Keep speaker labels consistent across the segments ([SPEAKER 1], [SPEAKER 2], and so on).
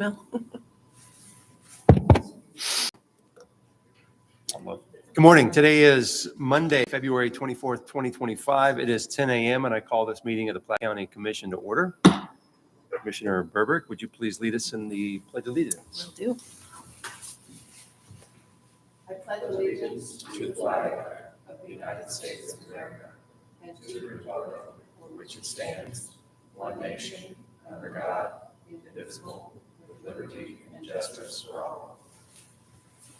[SPEAKER 1] Good morning. Today is Monday, February 24th, 2025. It is 10 a.m. and I call this meeting of the Platte County Commission to order. Commissioner Burbrick, would you please lead us in the Pledge of Allegiance?
[SPEAKER 2] Will do. I pledge allegiance to the flag of the United States of America and to the republic for which it stands, one nation, under God, indivisible, with liberty and justice for all.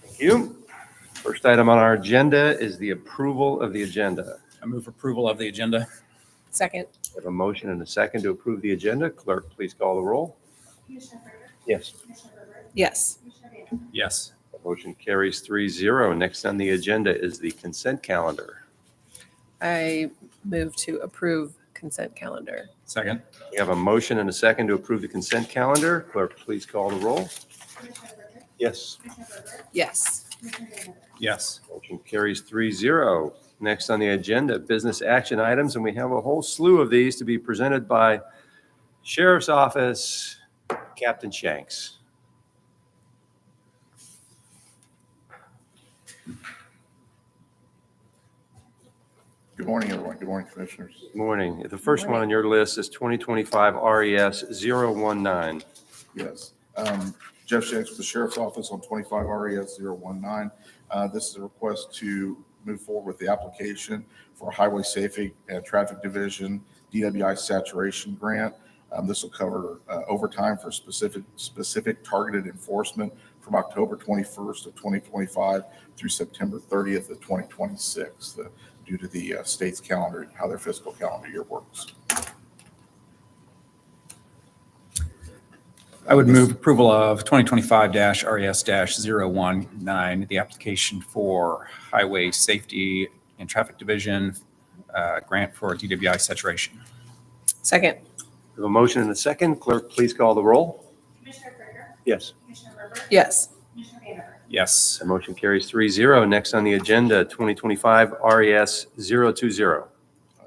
[SPEAKER 1] Thank you. First item on our agenda is the approval of the agenda.
[SPEAKER 3] I move approval of the agenda.
[SPEAKER 2] Second.
[SPEAKER 1] We have a motion and a second to approve the agenda. Clerk, please call the roll.
[SPEAKER 4] Commissioner Burger?
[SPEAKER 1] Yes.
[SPEAKER 4] Commissioner Burger?
[SPEAKER 2] Yes.
[SPEAKER 4] Commissioner Vander?
[SPEAKER 3] Yes.
[SPEAKER 1] Motion carries 3-0. Next on the agenda is the consent calendar.
[SPEAKER 2] I move to approve consent calendar.
[SPEAKER 3] Second.
[SPEAKER 1] We have a motion and a second to approve the consent calendar. Clerk, please call the roll.
[SPEAKER 4] Commissioner Burger?
[SPEAKER 1] Yes.
[SPEAKER 4] Commissioner Burger?
[SPEAKER 2] Yes.
[SPEAKER 4] Commissioner Vander?
[SPEAKER 3] Yes.
[SPEAKER 1] Motion carries 3-0. Next on the agenda, business action items, and we have a whole slew of these to be presented by Sheriff's Office, Captain Shanks.
[SPEAKER 5] Good morning, everyone. Good morning, Commissioners.
[SPEAKER 1] Good morning. The first one on your list is 2025 RES 019.
[SPEAKER 5] Yes. Jeff Shanks with the Sheriff's Office on 25 RES 019. This is a request to move forward with the application for a Highway Safety and Traffic Division DWI saturation grant. This will cover overtime for specific targeted enforcement from October 21st of 2025 through September 30th of 2026, due to the state's calendar, how their fiscal calendar year works.
[SPEAKER 3] I would move approval of 2025-RES-019, the application for Highway Safety and Traffic Division grant for DWI saturation.
[SPEAKER 2] Second.
[SPEAKER 1] We have a motion and a second. Clerk, please call the roll.
[SPEAKER 4] Commissioner Burger?
[SPEAKER 1] Yes.
[SPEAKER 4] Commissioner Burger?
[SPEAKER 2] Yes.
[SPEAKER 4] Commissioner Vander?
[SPEAKER 3] Yes.
[SPEAKER 1] The motion carries 3-0. Next on the agenda, 2025 RES 020.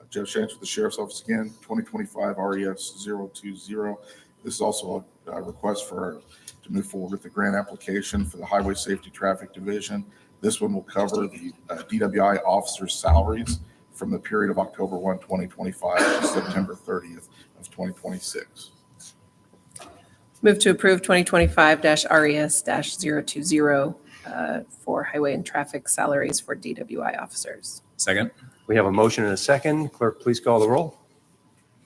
[SPEAKER 5] Jeff Shanks with the Sheriff's Office again, 2025 RES 020. This is also a request to move forward with the grant application for the Highway Safety Traffic Division. This one will cover the DWI officers' salaries from the period of October 1, 2025 to September 30th of 2026.
[SPEAKER 2] Move to approve 2025-RES-020 for highway and traffic salaries for DWI officers.
[SPEAKER 3] Second.
[SPEAKER 1] We have a motion and a second. Clerk, please call the roll.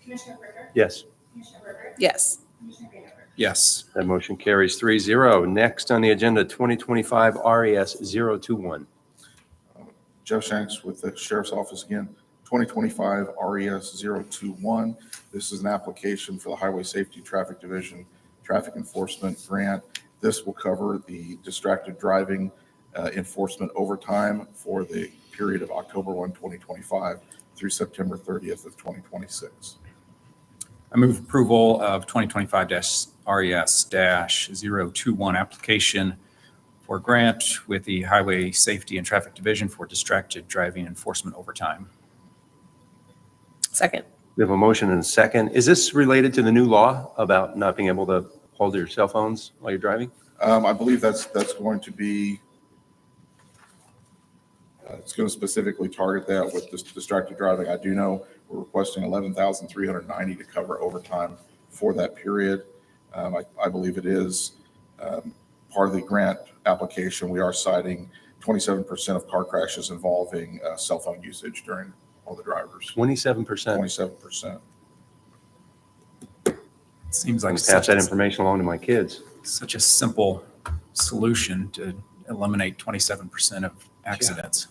[SPEAKER 4] Commissioner Burger?
[SPEAKER 1] Yes.
[SPEAKER 4] Commissioner Burger?
[SPEAKER 2] Yes.
[SPEAKER 4] Commissioner Vander?
[SPEAKER 3] Yes.
[SPEAKER 1] That motion carries 3-0. Next on the agenda, 2025 RES 021.
[SPEAKER 5] Jeff Shanks with the Sheriff's Office again, 2025 RES 021. This is an application for the Highway Safety Traffic Division Traffic Enforcement Grant. This will cover the distracted driving enforcement overtime for the period of October 1, 2025 through September 30th of 2026.
[SPEAKER 3] I move approval of 2025-RES-021 application for grant with the Highway Safety and Traffic Division for distracted driving enforcement overtime.
[SPEAKER 2] Second.
[SPEAKER 1] We have a motion and a second. Is this related to the new law about not being able to hold your cell phones while you're driving?
[SPEAKER 5] I believe that's going to be, it's going to specifically target that with this distracted driving. I do know we're requesting $11,390 to cover overtime for that period. I believe it is part of the grant application. We are citing 27% of car crashes involving cell phone usage during all the drivers.
[SPEAKER 1] 27%.
[SPEAKER 5] 27%.
[SPEAKER 3] It seems
[SPEAKER 1] I
[SPEAKER 3] like
[SPEAKER 1] can pass that information along to my kids.
[SPEAKER 3] such a simple solution to eliminate 27% of accidents.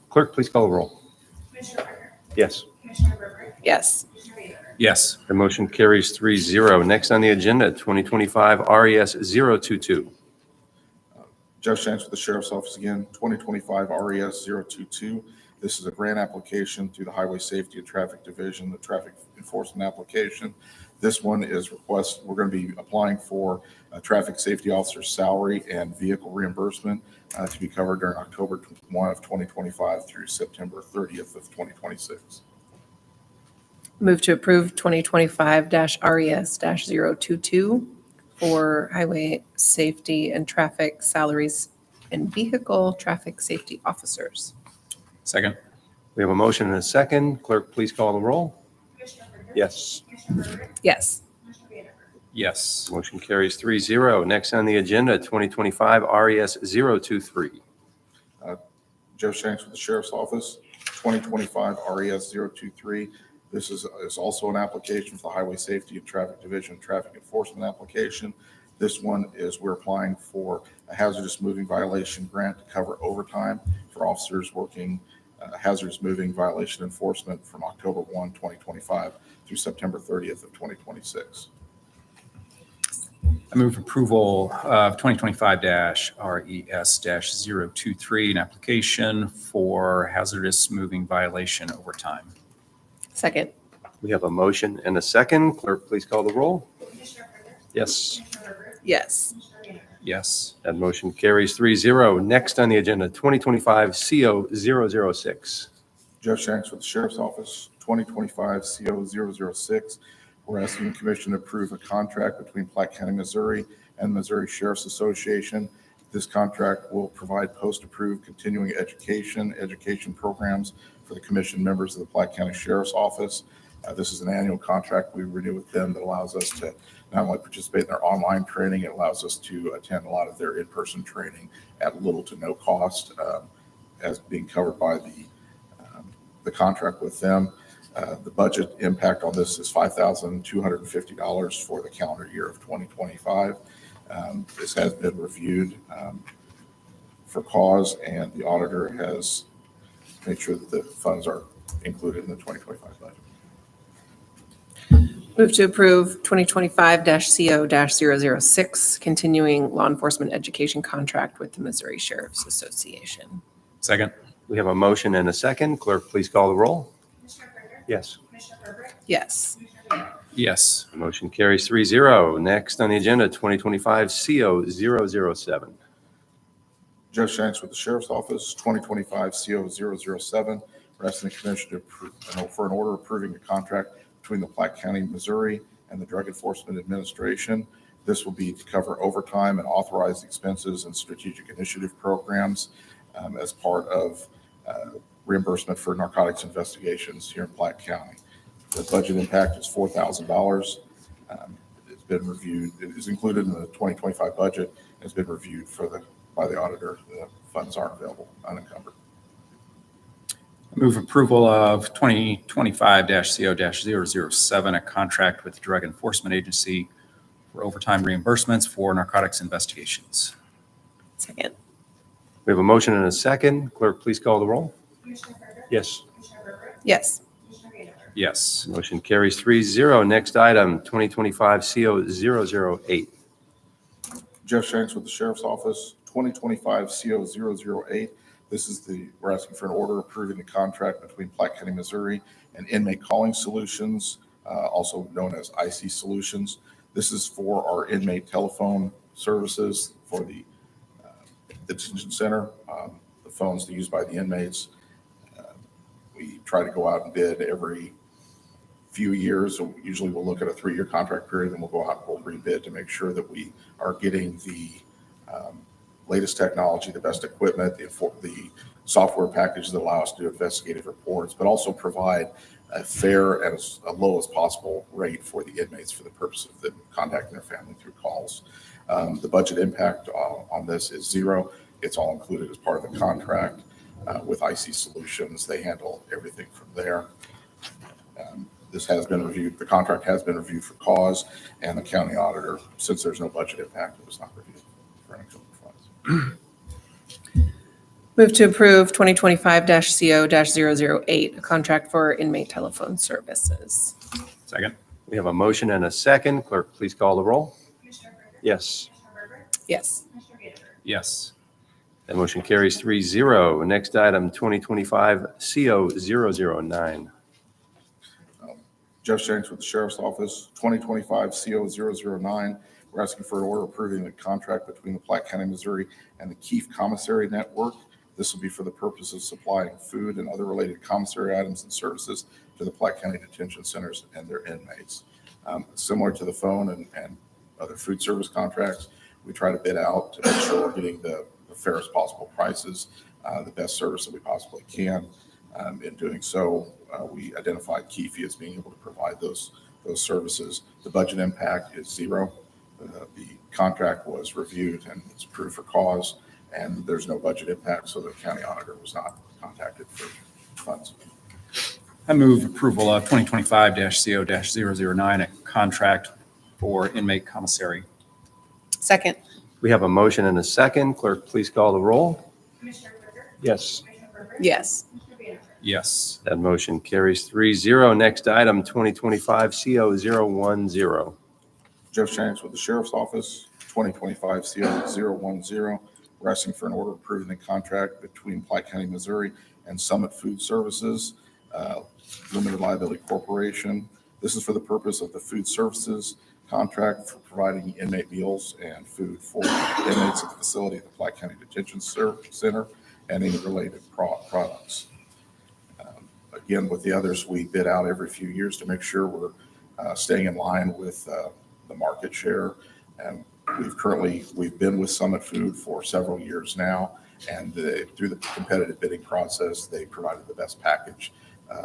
[SPEAKER 1] Clerk, please call the roll.
[SPEAKER 4] Commissioner Burger?
[SPEAKER 1] Yes.
[SPEAKER 4] Commissioner Burger?
[SPEAKER 2] Yes.
[SPEAKER 4] Commissioner Vander?
[SPEAKER 3] Yes.
[SPEAKER 1] The motion carries 3-0. Next on the agenda, 2025 RES 022.
[SPEAKER 5] Jeff Shanks with the Sheriff's Office again, 2025 RES 022. This is a grant application through the Highway Safety and Traffic Division, the traffic enforcement application. This one is we're going to be applying for a traffic safety officer's salary and vehicle reimbursement to be covered during October 1 of 2025 through September 30th of 2026.
[SPEAKER 2] Move to approve 2025-RES-022 for highway safety and traffic salaries and vehicle traffic safety officers.
[SPEAKER 3] Second.
[SPEAKER 1] We have a motion and a second. Clerk, please call the roll.
[SPEAKER 4] Commissioner Brinker?
[SPEAKER 1] Yes.
[SPEAKER 4] Commissioner Herbert?
[SPEAKER 2] Yes.
[SPEAKER 4] Commissioner Vanden Boer?
[SPEAKER 3] Yes.
[SPEAKER 1] Motion carries 3-0. Next on the agenda, 2025 RES 023.
[SPEAKER 5] Joe Shanks with the Sheriff's Office, 2025 RES 023. This is also an application for the Highway Safety and Traffic Division Traffic Enforcement application. This one is we're applying for a hazardous moving violation grant to cover overtime for officers working hazardous moving violation enforcement from October 1, 2025 through September 30th of 2026.
[SPEAKER 3] I move approval of 2025-RES-023, an application for hazardous moving violation overtime.
[SPEAKER 2] Second.
[SPEAKER 1] We have a motion and a second. Clerk, please call the roll.
[SPEAKER 4] Commissioner Brinker?
[SPEAKER 1] Yes.
[SPEAKER 4] Commissioner Herbert?
[SPEAKER 2] Yes.
[SPEAKER 4] Commissioner Vanden Boer?
[SPEAKER 3] Yes.
[SPEAKER 1] That motion carries 3-0. Next on the agenda, 2025 CO 006.
[SPEAKER 5] Jeff Shanks with the Sheriff's Office, 2025 CO 006. We're asking the commission to approve a contract between Platte County, Missouri and Missouri Sheriff's Association. This contract will provide post-approved continuing education programs for the commission members of the Platte County Sheriff's Office. This is an annual contract we renew with them that allows us to not only participate in their online training, it allows us to attend a lot of their in-person training at little to no cost, as being covered by the contract with them. The budget impact on this is $5,250 for the calendar year of 2025. This has been reviewed for cause, and the auditor has made sure that the funds are included in the 2025 budget.
[SPEAKER 2] Move to approve 2025-CO-006, continuing law enforcement education contract with the Missouri Sheriff's Association.
[SPEAKER 3] Second.
[SPEAKER 1] We have a motion and a second. Clerk, please call the roll.
[SPEAKER 4] Commissioner Brinker?
[SPEAKER 1] Yes.
[SPEAKER 4] Commissioner Herbert?
[SPEAKER 2] Yes.
[SPEAKER 4] Commissioner Vanden Boer?
[SPEAKER 3] Yes.
[SPEAKER 1] The motion carries 3-0. Next on the agenda, 2025 CO 007.
[SPEAKER 5] Joe Shanks with the Sheriff's Office, 2025 CO 007. We're asking the commission to approve, for an order approving a contract between the Platte County, Missouri and the Drug Enforcement Administration. This will be to cover overtime and authorized expenses and strategic initiative programs as part of reimbursement for narcotics investigations here in Platte County. The budget impact is $4,000. It's been reviewed. It is included in the 2025 budget. It's been reviewed by the auditor. The funds are available unencumbered.
[SPEAKER 3] I move approval of 2025-CO-007, a contract with the Drug Enforcement Agency for overtime reimbursements for narcotics investigations.
[SPEAKER 2] Second.
[SPEAKER 1] We have a motion and a second. Clerk, please call the roll.
[SPEAKER 4] Commissioner Brinker?
[SPEAKER 1] Yes.
[SPEAKER 4] Commissioner Herbert?
[SPEAKER 2] Yes.
[SPEAKER 4] Commissioner Vanden Boer?
[SPEAKER 3] Yes.
[SPEAKER 1] Motion carries 3-0. Next item, 2025 CO 008.
[SPEAKER 5] Jeff Shanks with the Sheriff's Office, 2025 CO 008. We're asking for an order approving the contract between Platte County, Missouri and Inmate Calling Solutions, also known as IC Solutions. This is for our inmate telephone services for the detention center, the phones used by the inmates. We try to go out and bid every few years. So usually we'll look at a 3-year contract period, and we'll go out and we'll rebid to make sure that we are getting the latest technology, the best equipment, the software packages that allow us to do investigative reports, but also provide a fair and as low as possible rate for the inmates for the purpose of them contacting their family through calls. The budget impact on this is $0. It's all included as part of the contract with IC Solutions. They handle everything from there. This has been reviewed. The contract has been reviewed for cause, and the county auditor, since there's no budget impact, it was not reviewed for unencumbered funds.
[SPEAKER 2] Move to approve 2025-CO-008, a contract for inmate telephone services.
[SPEAKER 3] Second.
[SPEAKER 1] We have a motion and a second. Clerk, please call the roll.
[SPEAKER 4] Commissioner Brinker?
[SPEAKER 1] Yes.
[SPEAKER 4] Commissioner Herbert?
[SPEAKER 2] Yes.
[SPEAKER 4] Commissioner Vanden Boer?
[SPEAKER 3] Yes.
[SPEAKER 1] That motion carries 3-0. Next item, 2025 CO 009.
[SPEAKER 5] Jeff Shanks with the Sheriff's Office, 2025 CO 009. We're asking for an order approving the contract between the Platte County, Missouri and the Keefe Commissary Network. This will be for the purpose of supplying food and other related commissary items and services to the Platte County Detention Centers and their inmates. Similar to the phone and other food service contracts, we try to bid out to make sure we're getting the fairest possible prices, the best service that we possibly can. In doing so, we identified Keefe as being able to provide those services. The budget impact is zero. The contract was reviewed and it's approved for cause, and there's no budget impact, so the county auditor was not contacted for funds.
[SPEAKER 3] I move approval of 2025-CO-009, a contract for inmate commissary.
[SPEAKER 2] Second.
[SPEAKER 1] We have a motion and a second. Clerk, please call the roll.
[SPEAKER 4] Commissioner Brinker?
[SPEAKER 1] Yes.
[SPEAKER 4] Commissioner Berger?
[SPEAKER 2] Yes.
[SPEAKER 4] Commissioner Banaher?
[SPEAKER 3] Yes.
[SPEAKER 1] That motion carries 3-0. Next item, 2025-CO010.
[SPEAKER 5] Jeff Shanks with the Sheriff's Office, 2025 CO010, we're asking for an order approving the contract between Platte County, Missouri and Summit Food Services, Limited Liability Corporation. This is for the purpose of the food services contract for providing inmate meals and food for inmates at the facility at the Platte County Detention Center and any related products. Again, with the others, we bid out every few years to make sure we're staying in line with the market share. And we've been with Summit Food for several years now, and through the competitive bidding process, they provided the best package,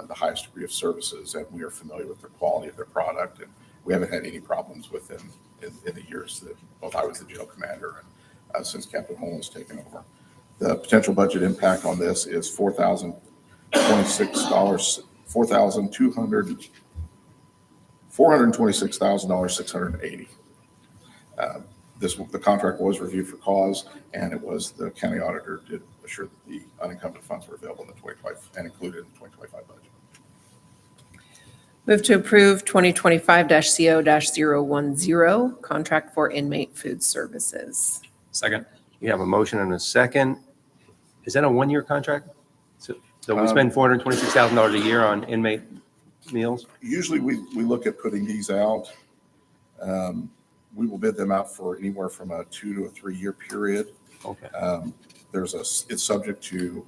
[SPEAKER 5] the highest degree of services, and we are familiar with the quality of their product, and we haven't had any problems with them in the years that both I was the jail commander and since Captain Holm has taken over. The potential budget impact on this is $4,026, $426,680. The contract was reviewed for cause, and it was the county auditor did assure that the unencumbered funds were available in the 2025 and included in the 2025 budget.
[SPEAKER 2] Move to approve 2025-CO-010, contract for inmate food services.
[SPEAKER 3] Second.
[SPEAKER 1] We have a motion and a second. Is that a one-year contract? So we spend $426,000 a year on inmate meals?
[SPEAKER 5] Usually we look at putting these out. We will bid them out for anywhere from a 2 to a 3 year period.
[SPEAKER 1] Okay.
[SPEAKER 5] It's subject to,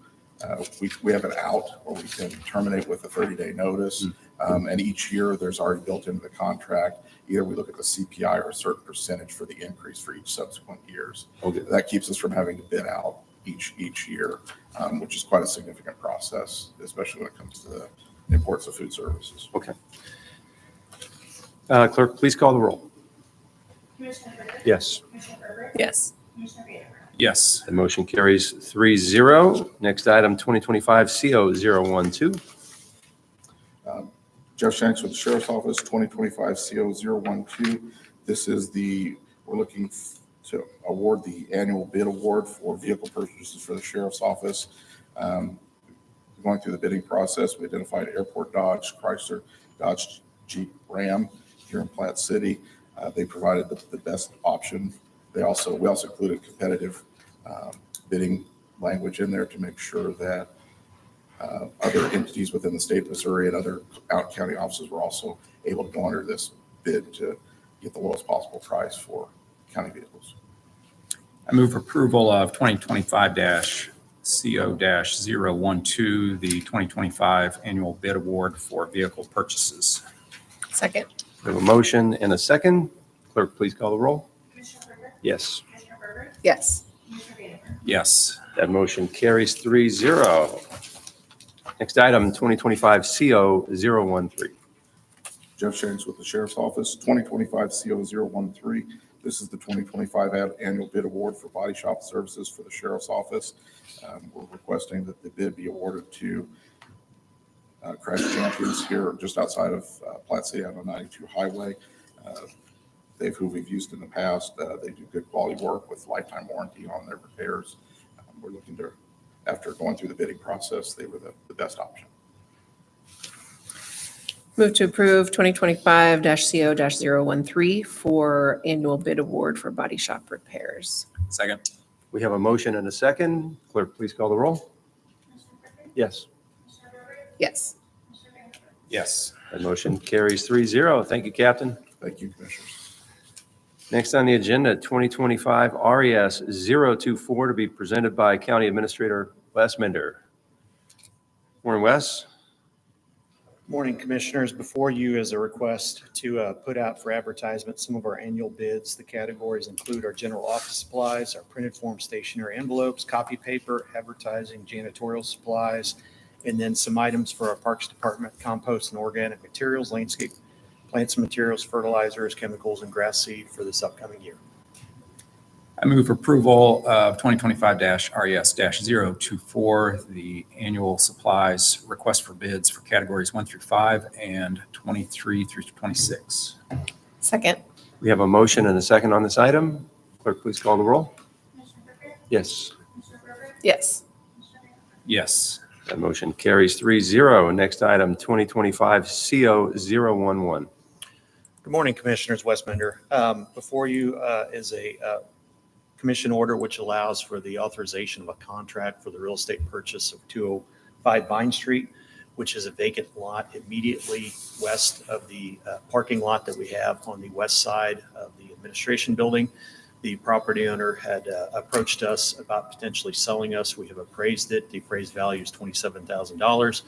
[SPEAKER 5] we have an out where we can terminate with a 30-day notice. And each year there's already built into the contract, either we look at the CPI or a certain percentage for the increase for each subsequent years.
[SPEAKER 1] Okay.
[SPEAKER 5] That keeps us from having to bid out each year, which is quite a significant process, especially when it comes to the importance of food services.
[SPEAKER 1] Okay. Clerk, please call the roll.
[SPEAKER 4] Commissioner Brinker?
[SPEAKER 1] Yes.
[SPEAKER 4] Commissioner Berger?
[SPEAKER 2] Yes.
[SPEAKER 4] Commissioner Banaher?
[SPEAKER 3] Yes.
[SPEAKER 1] The motion carries 3-0. Next item, 2025-CO012.
[SPEAKER 5] Jeff Shanks with the Sheriff's Office, 2025 CO012. This is we're looking to award the annual bid award for vehicle purchases for the Sheriff's Office. Going through the bidding process, we identified Airport Dodge, Chrysler, Dodge Jeep Ram here in Platte City. They provided the best option. We also included competitive bidding language in there to make sure that other entities within the state of Missouri and other out-county offices were also able to go under this bid to get the lowest possible price for county vehicles.
[SPEAKER 3] I move approval of 2025-CO-012, the 2025 annual bid award for vehicle purchases.
[SPEAKER 2] Second.
[SPEAKER 1] We have a motion and a second. Clerk, please call the roll.
[SPEAKER 4] Commissioner Brinker?
[SPEAKER 1] Yes.
[SPEAKER 4] Commissioner Berger?
[SPEAKER 2] Yes.
[SPEAKER 4] Commissioner Banaher?
[SPEAKER 3] Yes.
[SPEAKER 1] That motion carries 3-0. Next item, 2025-CO013.
[SPEAKER 5] Jeff Shanks with the Sheriff's Office, 2025 CO013. This is the 2025 annual bid award for body shop services for the Sheriff's Office. We're requesting that the bid be awarded to Crash Champions here just outside of Platte City on the 92 Highway. Who we've used in the past. They do good quality work with lifetime warranty on their repairs. We're looking to, after going through the bidding process, they were the best option.
[SPEAKER 2] Move to approve 2025-CO-013 for annual bid award for body shop repairs.
[SPEAKER 3] Second.
[SPEAKER 1] We have a motion and a second. Clerk, please call the roll.
[SPEAKER 4] Commissioner Brinker?
[SPEAKER 1] Yes.
[SPEAKER 4] Commissioner Berger?
[SPEAKER 2] Yes.
[SPEAKER 4] Commissioner Banaher?
[SPEAKER 3] Yes.
[SPEAKER 1] That motion carries 3-0. Thank you, Captain.
[SPEAKER 5] Thank you, Commissioners.
[SPEAKER 1] Next on the agenda, 2025 RES 024 to be presented by County Administrator Wes Mender. Morning, Wes.
[SPEAKER 6] Morning, Commissioners. Before you is a request to put out for advertisement some of our annual bids. The categories include our general office supplies, our printed form stationery envelopes, copy paper, advertising, janitorial supplies, and then some items for our Parks Department, compost and organic materials, landscape plants and materials, fertilizers, chemicals, and grass seed for this upcoming year.
[SPEAKER 3] I move approval of 2025-RES-024, the annual supplies request for bids for categories 1 through 5 and 23 through 26.
[SPEAKER 2] Second.
[SPEAKER 1] We have a motion and a second on this item. Clerk, please call the roll.
[SPEAKER 4] Commissioner Booker?
[SPEAKER 1] Yes.
[SPEAKER 4] Commissioner Herbert?
[SPEAKER 2] Yes.
[SPEAKER 4] Commissioner Banther?
[SPEAKER 3] Yes.
[SPEAKER 1] That motion carries 3-0. Next item, 2025-CO011.
[SPEAKER 6] Good morning, Commissioners. Wes Bender. Before you is a commission order which allows for the authorization of a contract for the real estate purchase of 205 Vine Street, which is a vacant lot immediately west of the parking lot that we have on the west side of the administration building. The property owner had approached us about potentially selling us. We have appraised it. The appraised value is $27,000,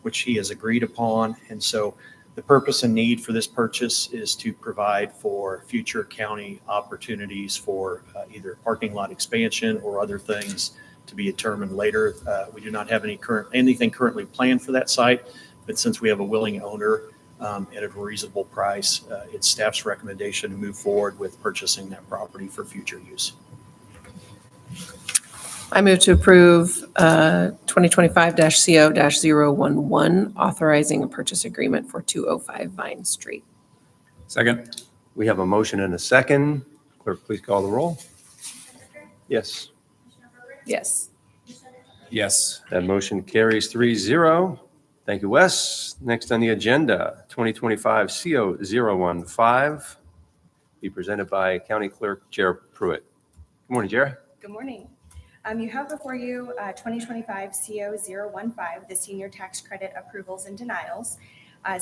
[SPEAKER 6] which he has agreed upon. And so the purpose and need for this purchase is to provide for future county opportunities for either parking lot expansion or other things to be determined later. We do not have anything currently planned for that site, but since we have a willing owner at a reasonable price, it's staff's recommendation to move forward with purchasing that property for future use.
[SPEAKER 2] I move to approve 2025-CO-011, authorizing a purchase agreement for 205 Vine Street.
[SPEAKER 3] Second.
[SPEAKER 1] We have a motion and a second. Clerk, please call the roll.
[SPEAKER 4] Commissioner Booker?
[SPEAKER 1] Yes.
[SPEAKER 4] Commissioner Herbert?
[SPEAKER 2] Yes.
[SPEAKER 4] Commissioner Banther?
[SPEAKER 3] Yes.
[SPEAKER 1] That motion carries 3-0. Thank you, Wes. Next on the agenda, 2025-CO015, be presented by County Clerk Jer Pruitt. Good morning, Jer.
[SPEAKER 7] Good morning. You have before you 2025-CO015, the senior tax credit approvals and denials.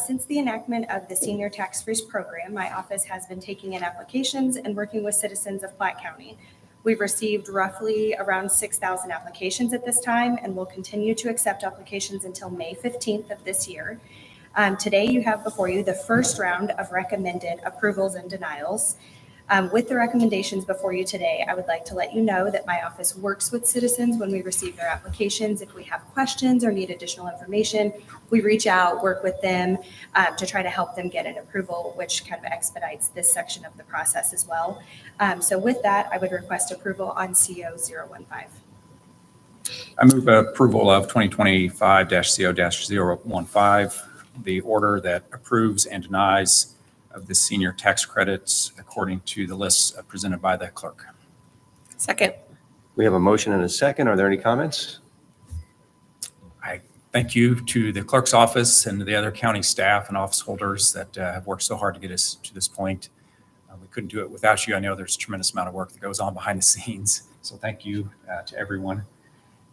[SPEAKER 7] Since the enactment of the senior tax freeze program, my office has been taking in applications and working with citizens of Platte County. We've received roughly around 6,000 applications at this time and will continue to accept applications until May 15th of this year. Today you have before you the first round of recommended approvals and denials. With the recommendations before you today, I would like to let you know that my office works with citizens when we receive their applications. If we have questions or need additional information, we reach out, work with them to try to help them get an approval, which kind of expedites this section of the process as well. So with that, I would request approval on CO015.
[SPEAKER 3] I move approval of 2025-CO-015, the order that approves and denies of the senior tax credits according to the lists presented by the clerk.
[SPEAKER 2] Second.
[SPEAKER 1] We have a motion and a second. Are there any comments?
[SPEAKER 3] I thank you to the clerk's office and the other county staff and office holders that have worked so hard to get us to this point. We couldn't do it without you. I know there's a tremendous amount of work that goes on behind the scenes. So thank you to everyone.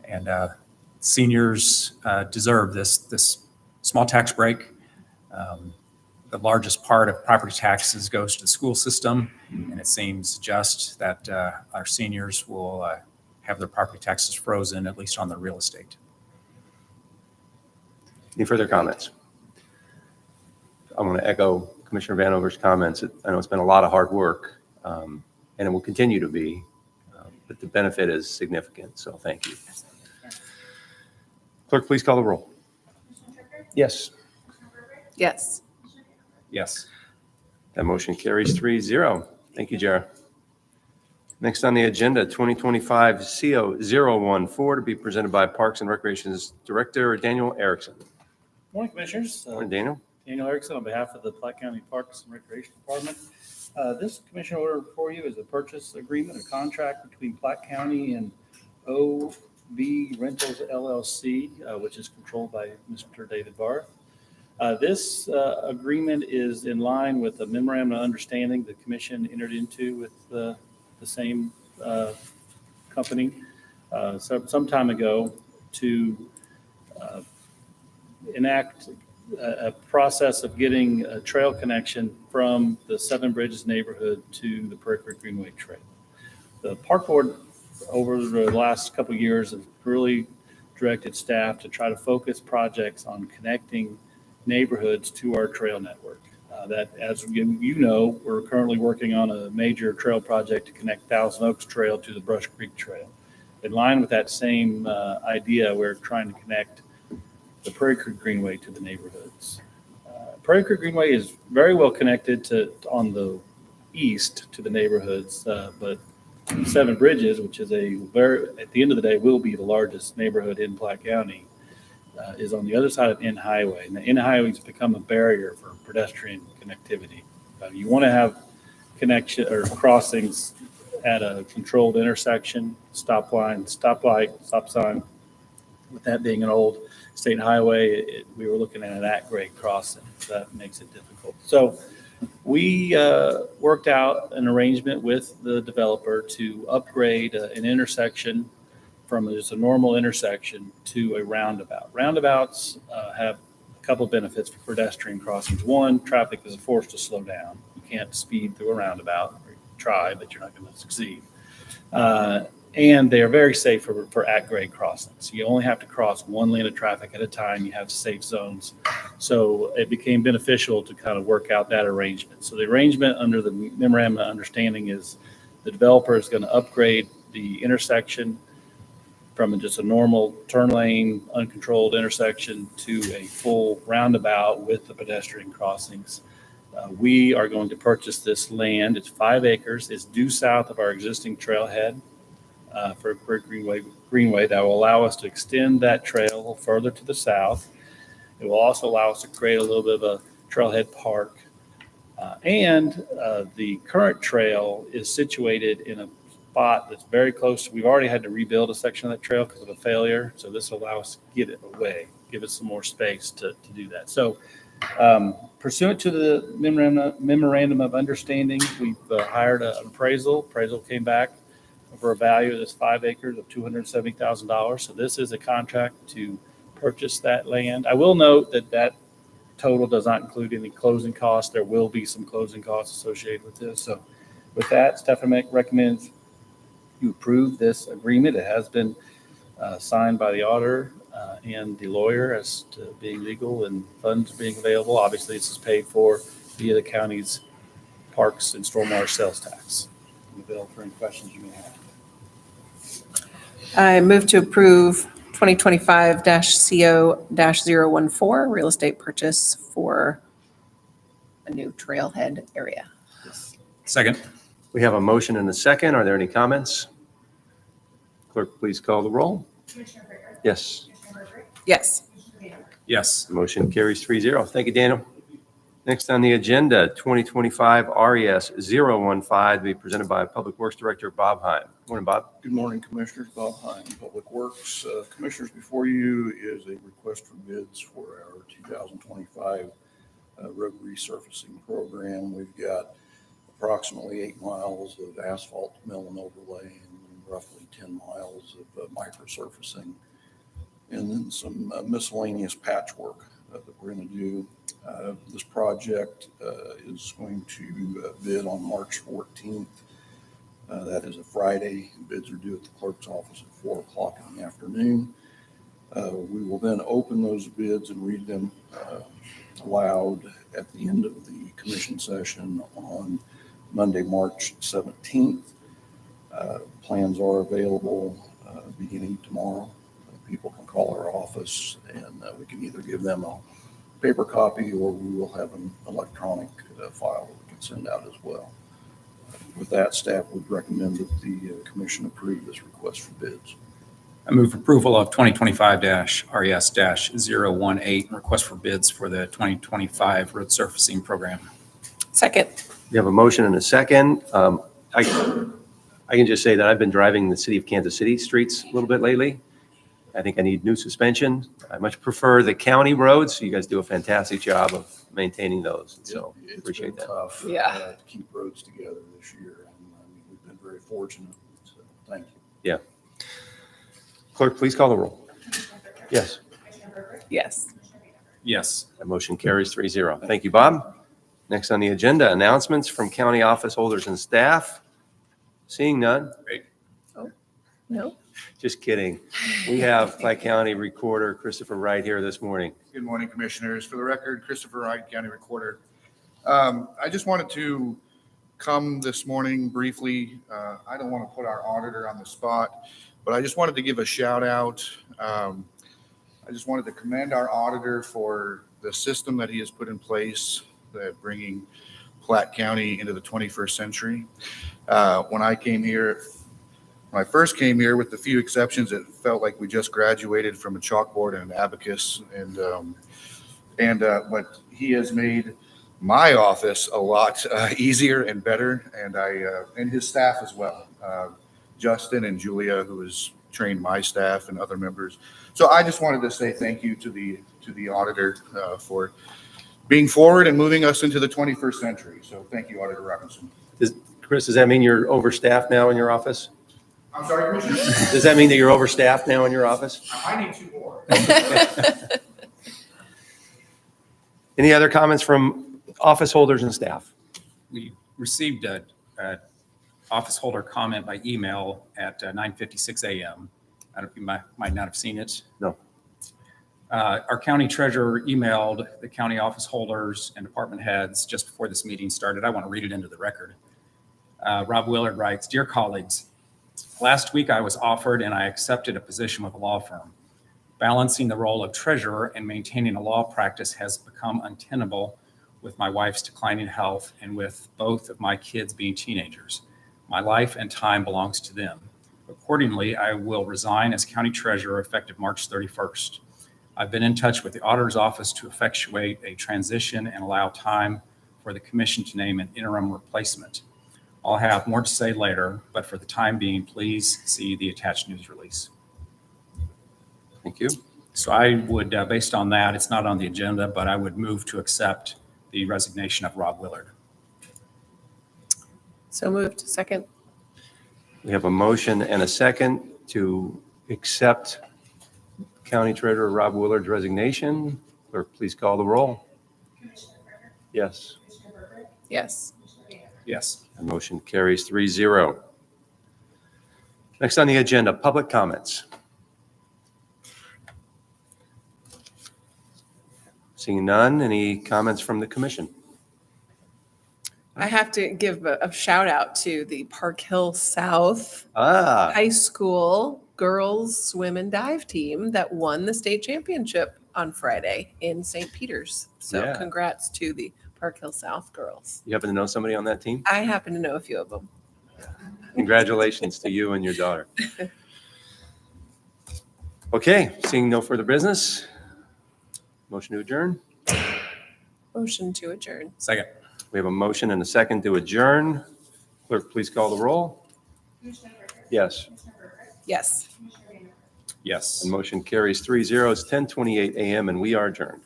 [SPEAKER 3] And seniors deserve this small tax break. The largest part of property taxes goes to the school system, and it seems just that our seniors will have their property taxes frozen, at least on their real estate.
[SPEAKER 1] Any further comments? I want to echo Commissioner Vanover's comments. I know it's been a lot of hard work, and it will continue to be, but the benefit is significant, so thank you. Clerk, please call the roll.
[SPEAKER 4] Commissioner Booker?
[SPEAKER 1] Yes.
[SPEAKER 4] Commissioner Herbert?
[SPEAKER 2] Yes.
[SPEAKER 4] Commissioner Banther?
[SPEAKER 3] Yes.
[SPEAKER 1] That motion carries 3-0. Thank you, Jara. Next on the agenda, 2025-CO014, to be presented by Parks and Recreations Director Daniel Erickson.
[SPEAKER 8] Morning, Commissioners.
[SPEAKER 1] Morning, Daniel.
[SPEAKER 8] Daniel Erickson on behalf of the Platte County Parks and Recreation Department. This commission order before you is a purchase agreement, a contract between Platte County and OB Rentals LLC, which is controlled by Mr. David Barr. This agreement is in line with the memorandum of understanding the commission entered into with the same company some time ago to enact a process of getting a trail connection from the Seven Bridges neighborhood to the Prairie Creek Greenway Trail. The park board over the last couple of years have really directed staff to try to focus projects on connecting neighborhoods to our trail network. That, as you know, we're currently working on a major trail project to connect Thousand Oaks Trail to the Brush Creek Trail. In line with that same idea, we're trying to connect the Prairie Creek Greenway to the neighborhoods. Prairie Creek Greenway is very well connected on the east to the neighborhoods, but Seven Bridges, which is at the end of the day, will be the largest neighborhood in Platte County, is on the other side of N Highway. And the N Highway has become a barrier for pedestrian connectivity. You want to have connection or crossings at a controlled intersection, stop light, stop sign. With that being an old state highway, we were looking at an at-grade crossing. So that makes it difficult. So we worked out an arrangement with the developer to upgrade an intersection from just a normal intersection to a roundabout. Roundabouts have a couple of benefits for pedestrian crossings. One, traffic is forced to slow down. You can't speed through a roundabout. Or try, but you're not going to succeed. And they are very safe for at-grade crossings. You only have to cross one lane of traffic at a time. You have safe zones. So it became beneficial to kind of work out that arrangement. So the arrangement under the memorandum of understanding is the developer is going to upgrade the intersection from just a normal turn lane, uncontrolled intersection to a full roundabout with the pedestrian crossings. We are going to purchase this land. It's 5 acres. It's due south of our existing trailhead for Greenway that will allow us to extend that trail a little further to the south. It will also allow us to create a little bit of a trailhead park. And the current trail is situated in a spot that's very close. We've already had to rebuild a section of that trail because of a failure. So this will allow us to get it away, give us some more space to do that. So pursuant to the memorandum of understanding, we've hired an appraisal. Appraisal came back for a value of this 5 acres of $270,000. So this is a contract to purchase that land. I will note that total does not include any closing costs. There will be some closing costs associated with this. So with that, Stephanie recommends you approve this agreement. It has been signed by the auditor and the lawyer as to being legal and funds being available. Obviously, this is paid for via the county's parks and stormwater sales tax. I'm available for any questions you may have.
[SPEAKER 2] I move to approve 2025-CO-014 real estate purchase for a new trailhead area.
[SPEAKER 3] Second.
[SPEAKER 1] We have a motion and a second. Are there any comments? Clerk, please call the roll.
[SPEAKER 4] Commissioner Brinker?
[SPEAKER 1] Yes.
[SPEAKER 4] Commissioner Perkins?
[SPEAKER 2] Yes.
[SPEAKER 4] Commissioner Gaylor?
[SPEAKER 3] Yes.
[SPEAKER 1] Motion carries 3-0. Thank you, Daniel. Next on the agenda, 2025 RES 015 to be presented by Public Works Director Bob Heim. Morning, Bob.
[SPEAKER 9] Good morning, Commissioners. Bob Heim, Public Works. Commissioners, before you is a request for bids for our 2025 road resurfacing program. We've got approximately 8 miles of asphalt mill and overlay and roughly 10 miles of microsurfacing, and then some miscellaneous patchwork that we're going to do. This project is going to bid on March 14th. That is a Friday. Bids are due at the clerk's office at 4 o'clock in the afternoon. We will then open those bids and read them aloud at the end of the commission session on Monday, March 17th. Plans are available beginning tomorrow. People can call our office and we can either give them a paper copy or we will have an electronic file that we can send out as well. With that, staff would recommend that the commission approve this request for bids.
[SPEAKER 3] I move approval of 2025-RES-018, request for bids for the 2025 road surfacing program.
[SPEAKER 2] Second.
[SPEAKER 1] We have a motion and a second. I can just say that I've been driving the city of Kansas City streets a little bit lately. I think I need new suspension. I much prefer the county roads. You guys do a fantastic job of maintaining those. So
[SPEAKER 9] It's
[SPEAKER 1] appreciate
[SPEAKER 9] been
[SPEAKER 1] that.
[SPEAKER 9] tough
[SPEAKER 2] Yeah.
[SPEAKER 9] to keep roads together this year. And I mean, we've been very fortunate. So thank you.
[SPEAKER 1] Clerk, please call the roll. Yes.
[SPEAKER 4] Commissioner Perkins?
[SPEAKER 2] Yes.
[SPEAKER 4] Commissioner Gaylor?
[SPEAKER 3] Yes.
[SPEAKER 1] That motion carries 3-0. Thank you, Bob. Next on the agenda, announcements from county office holders and staff. Seeing none.
[SPEAKER 3] Great.
[SPEAKER 2] No.
[SPEAKER 1] Just kidding. We have Platte County Recorder Christopher Wright here this morning.
[SPEAKER 5] Good morning, Commissioners. For the record, Christopher Wright, County Recorder. I just wanted to come this morning briefly. I don't want to put our auditor on the spot, but I just wanted to give a shout out. I just wanted to commend our auditor for the system that he has put in place, that bringing Platte County into the 21st century. When I first came here, with a few exceptions, it felt like we just graduated from a chalkboard and an abacus, but he has made my office a lot easier and better, and his staff as well. Justin and Julia, who has trained my staff and other members. So I just wanted to say thank you to the auditor for being forward and moving us into the 21st century. So thank you, Auditor Robinson.
[SPEAKER 1] Chris, does that mean you're overstaffed now in your office?
[SPEAKER 5] I'm sorry, Commissioner?
[SPEAKER 1] Does that mean that you're overstaffed now in your office?
[SPEAKER 5] I need 2 more.
[SPEAKER 1] Any other comments from office holders and staff?
[SPEAKER 3] We received a office holder comment by email at 9:56 a.m. I don't, you might not have seen it.
[SPEAKER 1] No.
[SPEAKER 3] Our county treasurer emailed the county office holders and department heads just before this meeting started. I want to read it into the record. Rob Willard writes, "Dear colleagues, last week I was offered and I accepted a position with a law firm. Balancing the role of treasurer and maintaining a law practice has become untenable with my wife's declining health and with both of my kids being teenagers. My life and time belongs to them. Accordingly, I will resign as county treasurer effective March 31st. I've been in touch with the auditor's office to effectuate a transition and allow time for the commission to name an interim replacement. I'll have more to say later, but for the time being, please see the attached news release."
[SPEAKER 1] Thank you.
[SPEAKER 3] So I would, based on that, it's not on the agenda, but I would move to accept the resignation of Rob Willard.
[SPEAKER 2] So moved. Second.
[SPEAKER 1] We have a motion and a second to accept County Treasurer Rob Willard's resignation. Clerk, please call the roll.
[SPEAKER 7] Commissioner Brenner?
[SPEAKER 1] Yes.
[SPEAKER 7] Commissioner Berger?
[SPEAKER 2] Yes.
[SPEAKER 7] Commissioner Vayner?
[SPEAKER 3] Yes.
[SPEAKER 1] The motion carries 3-0. Next on the agenda, public comments. Seeing none, any comments from the commission?
[SPEAKER 2] I have to give a shout out to the Park Hill South
[SPEAKER 1] Ah,
[SPEAKER 2] High School girls swim and dive team that won the state championship on Friday in St. Peters. So
[SPEAKER 1] Yeah.
[SPEAKER 2] congrats to the Park Hill South girls.
[SPEAKER 1] you happen to know somebody on that team?
[SPEAKER 2] I happen to know a few of them.
[SPEAKER 1] Congratulations to you and your daughter. Okay, seeing no further business, motion to adjourn.
[SPEAKER 2] Motion to adjourn.
[SPEAKER 3] Second.
[SPEAKER 1] We have a motion and a second to adjourn. Clerk, please call the roll.
[SPEAKER 7] Commissioner Berger?
[SPEAKER 1] Yes.
[SPEAKER 7] Commissioner Berger?
[SPEAKER 2] Yes.
[SPEAKER 7] Commissioner Vayner?
[SPEAKER 3] Yes.
[SPEAKER 1] And motion carries 3-0. It's 10:28 a.m. and we are adjourned.